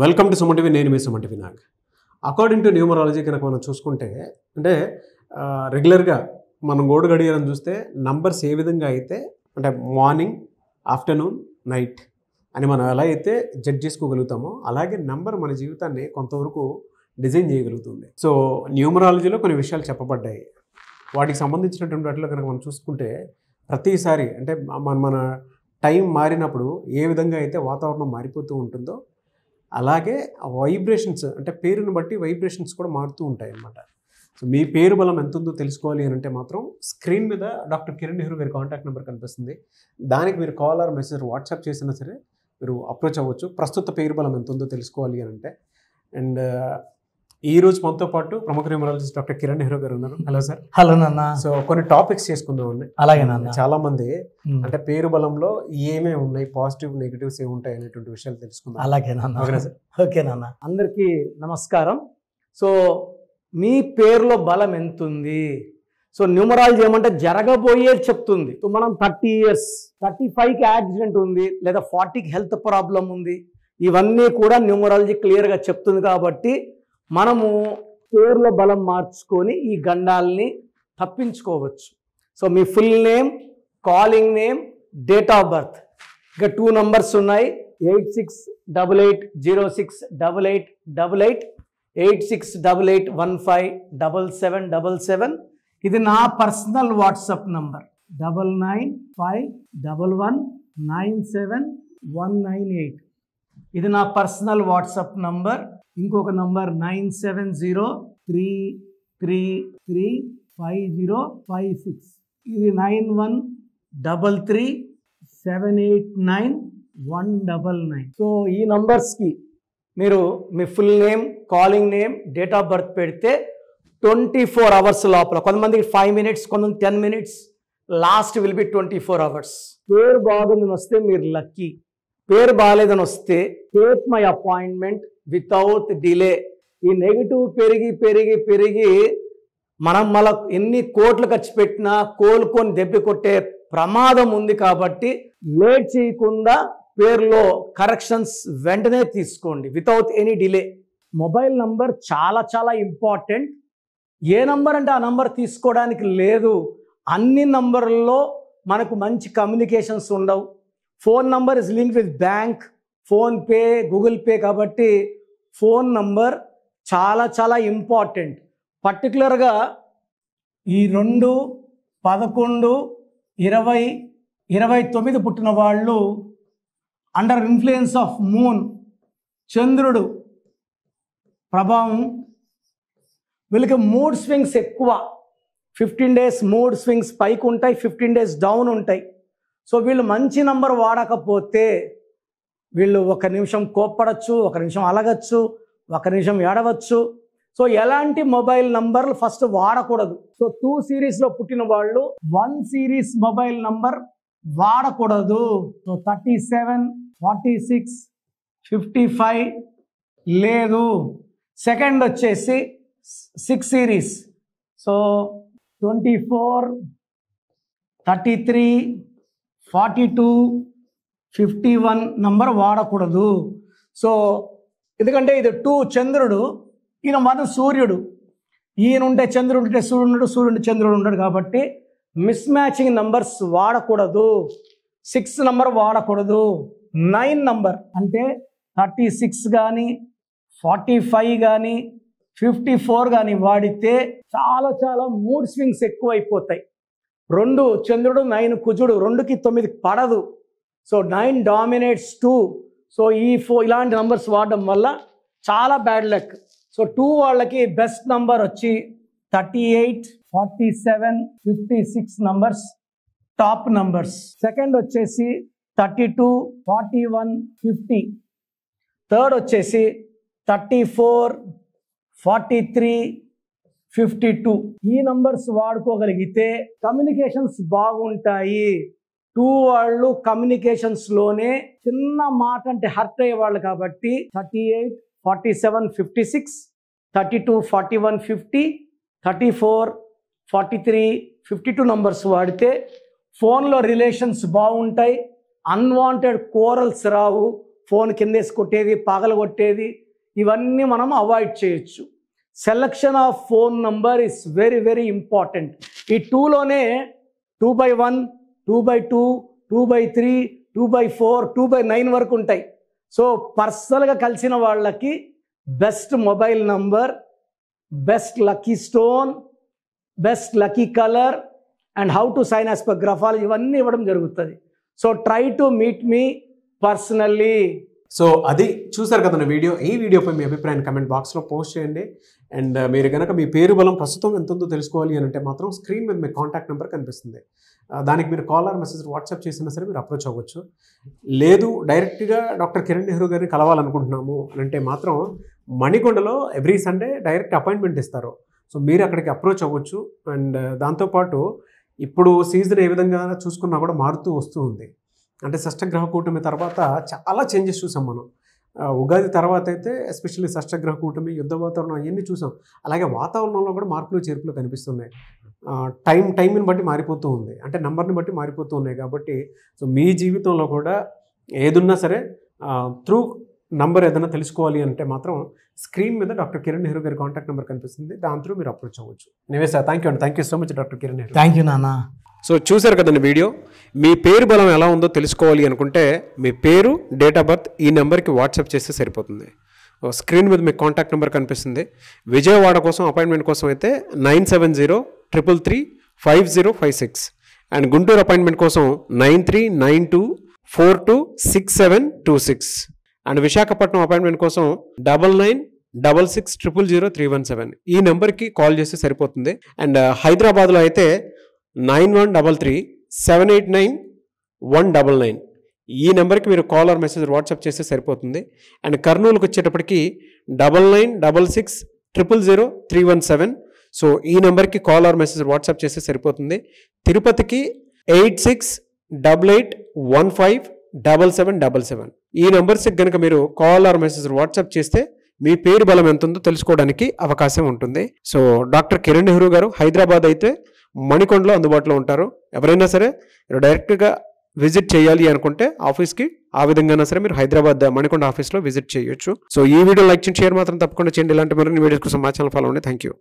Welcome to Suman TV. నేను మీ Suman TV నాగ్. అకార్డింగ్ టు న్యూమరాలజీ కనుక మనం చూసుకుంటే అంటే రెగ్యులర్గా మనం గోడు గడియారం చూస్తే నంబర్స్ ఏ విధంగా అయితే అంటే మార్నింగ్, ఆఫ్టర్నూన్, నైట్ అని మనం ఎలా అయితే జడ్జ్ చేసుకోగలుగుతామో అలాగే నంబర్ మన జీవితాన్ని కొంతవరకు డిజైన్ చేయగలుగుతుంది. సో న్యూమరాలజీలో కొన్ని విషయాలు చెప్పబడ్డాయి. వాటికి సంబంధించినటువంటి వాటిలో కనుక మనం చూసుకుంటే ప్రతిసారి అంటే మన టైం మారినప్పుడు ఏ విధంగా అయితే వాతావరణం మారిపోతూ ఉంటుందో అలాగే వైబ్రేషన్స్ అంటే పేరుని బట్టి వైబ్రేషన్స్ కూడా మారుతూ ఉంటాయి అన్నమాట. సో మీ పేరు బలం ఎంత ఉందో తెలుసుకోవాలి అని అంటే మాత్రం స్క్రీన్ మీద డాక్టర్ కిరణ్ నెహ్రూ గారి కాంటాక్ట్ నెంబర్ కనిపిస్తుంది. దానికి మీరు కాల్ ఆర్ మెసేజ్ వాట్సాప్ చేసినా సరే మీరు అప్రోచ్ అవ్వచ్చు. ప్రస్తుత పేరు బలం ఎంత ఉందో తెలుసుకోవాలి అని అంటే. అండ్ ఈ రోజు మనతో పాటు ప్రముఖ న్యూమరాలజిస్ట్ డాక్టర్ కిరణ్ నెహ్రూ గారు ఉన్నారు. Hello sir. హలో నాన్న. సో కొన్ని టాపిక్స్ చేసుకుందామండి. అలాగే నాన్న. చాలా మంది అంటే పేరు బలంలో ఏమేమి ఉన్నాయి, పాజిటివ్ నెగిటివ్స్ ఏమి ఉంటాయి అనేటువంటి విషయాలు తెలుసుకుందాం. అలాగే నాన్న. ఓకేనా సార్? ఓకే నాన్న. అందరికీ నమస్కారం. సో మీ పేరులో బలం ఎంత ఉంది? సో న్యూమరాలజీ ఏమంటే జరగబోయేది చెప్తుంది. సో మనం 30 years 35కి యాక్సిడెంట్ ఉంది లేదా 40కి హెల్త్ ప్రాబ్లం ఉంది, ఇవన్నీ కూడా న్యూమరాలజీ క్లియర్గా చెప్తుంది. కాబట్టి మనము పేరులో బలం మార్చుకొని ఈ గండాల్ని తప్పించుకోవచ్చు. So me full name, calling name, date of birth, ఇక 2 numbers ఉన్నాయి. 8688068888 8688157777. ఇది నా పర్సనల్ వాట్సాప్ నంబర్ 9951197198. ఇది నా పర్సనల్ వాట్సాప్ నంబర్. ఇంకొక నంబర్ 9703335056. ఇది 9133789199. సో ఈ నంబర్స్కి మీరు మీ full name, calling name, date of birth పెడితే 24 hours లోపల, కొంతమందికి 5 minutes, కొంతమంది 10 minutes, last will be 24 hours. పేరు బాగుందని వస్తే మీరు లక్కీ. పేరు బాగాలేదని వస్తే take my appointment without delay. ఈ నెగిటివ్ పెరిగి పెరిగి పెరిగి మనం మళ్ళీ ఎన్ని కోట్లు ఖర్చు పెట్టినా కోలుకొని దెబ్బ కొట్టే ప్రమాదం ఉంది. కాబట్టి లేట్ చేయకుండా పేరులో కరెక్షన్స్ వెంటనే తీసుకోండి without any delay. Mobile number చాలా చాలా ఇంపార్టెంట్. ఏ నంబర్ అంటే ఆ నంబర్ తీసుకోవడానికి లేదు. అన్ని నంబర్లలో మనకు మంచి కమ్యూనికేషన్స్ ఉండవు. Phone number is link with bank, PhonePe, Google pay. కాబట్టి ఫోన్ నంబర్ చాలా చాలా ఇంపార్టెంట్. పర్టికులర్గా ఈ 2, 11, 20, 29 పుట్టిన వాళ్ళు అండర్ ఇన్ఫ్లుయెన్స్ ఆఫ్ మూన్, చంద్రుడు ప్రభావం, వీళ్ళకి మూడ్ స్వింగ్స్ ఎక్కువ. 15 days మూడ్ స్వింగ్స్ పైకి ఉంటాయి, 15 days డౌన్ ఉంటాయి. సో వీళ్ళు మంచి నంబర్ వాడకపోతే వీళ్ళు 1 నిమిషం కోప్పడచ్చు, 1 నిమిషం అలగచ్చు, 1 నిమిషం ఏడవచ్చు. సో ఎలాంటి మొబైల్ నంబర్లు ఫస్ట్ వాడకూడదు. సో 2 series పుట్టిన వాళ్ళు 1 series మొబైల్ నంబర్ వాడకూడదు. సో 37, 46, 55 లేదు. సెకండ్ వచ్చేసి 6 series. సో 24, 33, 42, 51 నంబర్ వాడకూడదు. సో ఎందుకంటే ఇది 2 చంద్రుడు, ఈయన 1 సూర్యుడు. ఈయన ఉంటే చంద్రుడు ఉంటే సూర్యుడు ఉండడు, సూర్యుడు ఉంటే చంద్రుడు ఉండడు. కాబట్టి మిస్ మ్యాచింగ్ నంబర్స్ వాడకూడదు. 6 నంబర్ వాడకూడదు. 9 నంబర్ అంటే 36 కానీ 45 కానీ 54 కానీ వాడితే చాలా చాలా మూడ్ స్వింగ్స్ ఎక్కువ అయిపోతాయి. 2 చంద్రుడు, 9 కుజుడు, 2కి 9 పడదు. So 9 dominates 2. సో ఇలాంటి నంబర్స్ వాడడం వల్ల చాలా బ్యాడ్ లక్. సో 2 వాళ్ళకి బెస్ట్ నంబర్ వచ్చి 38, 47, 56 నంబర్స్ టాప్ నంబర్స్. సెకండ్ వచ్చేసి 32, 41, 50. థర్డ్ వచ్చేసి 34, 43, 52. ఈ నంబర్స్ వాడుకోగలిగితే కమ్యూనికేషన్స్ బాగుంటాయి. 2 వాళ్ళు కమ్యూనికేషన్స్లోనే చిన్న మాట అంటే హర్ట్ అయ్యేవాళ్ళు. కాబట్టి 38, 47, 56, 32, 41, 50, 34, 43, 52 నంబర్స్ వాడితే ఫోన్లో రిలేషన్స్ బాగుంటాయి, అన్వాంటెడ్ కోరల్స్ రావు, ఫోన్ కిందేసి కొట్టేది, పగలు కొట్టేది, ఇవన్నీ మనం అవాయిడ్ చేయొచ్చు. Selection of phone number is very very important. ఈ 2లోనే 2/1, 2/2, 2/3, 2/4, 2/9 వరకు ఉంటాయి. సో పర్సనల్గా కలిసిన వాళ్ళకి best mobile number, best lucky stone, best lucky colour and how to sign as per graphology ఇవన్నీ ఇవ్వడం జరుగుతుంది. So try to meet me personally. So అది చూసారు కదా వీడియో. ఈ వీడియోపై మీ అభిప్రాయాన్ని కమెంట్ బాక్స్లో పోస్ట్ చేయండి. అండ్ మీరు కనుక మీ పేరు బలం ప్రస్తుతం ఎంత ఉందో తెలుసుకోవాలి అని అంటే మాత్రం స్క్రీన్ మీద మీ కాంటాక్ట్ నెంబర్ కనిపిస్తుంది. దానికి మీరు కాల్ ఆర్ మెసేజ్ వాట్సాప్ చేసినా సరే మీరు అప్రోచ్ అవ్వచ్చు. లేదు డైరెక్ట్గా డాక్టర్ కిరణ్ నెహ్రూ గారిని కలవాలనుకుంటున్నాము అని అంటే మాత్రం మణికొండలో ఎవ్రీ సండే డైరెక్ట్ అపాయింట్మెంట్ ఇస్తారు. సో మీరు అక్కడికి అప్రోచ్ అవ్వచ్చు. అండ్ దాంతోపాటు ఇప్పుడు సీజన్ ఏ విధంగా చూసుకున్నా కూడా మారుతూ వస్తూ ఉంది. అంటే షష్టగ్రహ కూటమి తర్వాత చాలా చేంజెస్ చూసాం మనం. ఉగాది తర్వాత అయితే ఎస్పెషల్లీ షష్టగ్రహ కూటమి, యుద్ధ వాతావరణం అవన్నీ చూసాం. అలాగే వాతావరణంలో కూడా మార్పులు చేర్పులు కనిపిస్తున్నాయి. టైంని బట్టి మారిపోతూ ఉంది, అంటే నెంబర్ని బట్టి మారిపోతూ ఉన్నాయి. కాబట్టి సో మీ జీవితంలో కూడా ఏదున్నా సరే త్రూ నంబర్ ఏదైనా తెలుసుకోవాలి అంటే మాత్రం స్క్రీన్ మీద డాక్టర్ కిరణ్ నెహ్రూ గారి కాంటాక్ట్ నెంబర్ కనిపిస్తుంది. దాని త్రూ మీరు అప్రోచ్ అవ్వచ్చు. Anyway sir, thank you so much doctor Kiran Nehru. Thank you నాన్న. సో చూసారు కదండి వీడియో. మీ పేరు బలం ఎలా ఉందో తెలుసుకోవాలి అనుకుంటే మీ పేరు, డేట్ ఆఫ్ బర్త్ ఈ నెంబర్కి వాట్సాప్ చేస్తే సరిపోతుంది. స్క్రీన్ మీద మీకు కాంటాక్ట్ నెంబర్ కనిపిస్తుంది. విజయవాడ కోసం అపాయింట్మెంట్ కోసం అయితే 9703335056 అండ్ గుంటూరు అపాయింట్మెంట్ కోసం 9392426726 అండ్ విశాఖపట్నం అపాయింట్మెంట్ కోసం 9966600317 ఈ నెంబర్కి కాల్ చేస్తే సరిపోతుంది. అండ్ హైదరాబాద్లో అయితే 9133789199 ఈ నెంబర్కి మీరు కాల్ ఆర్ మెసేజ్ వాట్సాప్ చేస్తే సరిపోతుంది. అండ్ కర్నూలుకి వచ్చేటప్పటికి 9966000317 సో ఈ నెంబర్కి కాల్ ఆర్ మెసేజ్ వాట్సాప్ చేస్తే సరిపోతుంది. తిరుపతికి 8688157777 ఈ నెంబర్స్కి కనుక మీరు కాల్ ఆర్ మెసేజ్ వాట్సాప్ చేస్తే మీ పేరు బలం ఎంత ఉందో తెలుసుకోవడానికి అవకాశం ఉంటుంది. సో డాక్టర్ కిరణ్ నెహ్రూ గారు హైదరాబాద్ అయితే మణికొండలో అందుబాటులో ఉంటారు. ఎవరైనా సరే డైరెక్ట్గా విజిట్ చేయాలి అనుకుంటే ఆఫీస్కి ఆ విధంగా సరే మీరు హైదరాబాద్ మణికొండ ఆఫీస్లో విజిట్ చేయొచ్చు. సో ఈ వీడియో లైక్ చేయండి, షేర్ మాత్రం తప్పకుండా చేయండి. ఇలాంటి మరిన్ని వీడియోస్ కోసం మా ఛానల్ ఫాలో అవ్వండి. Thank you.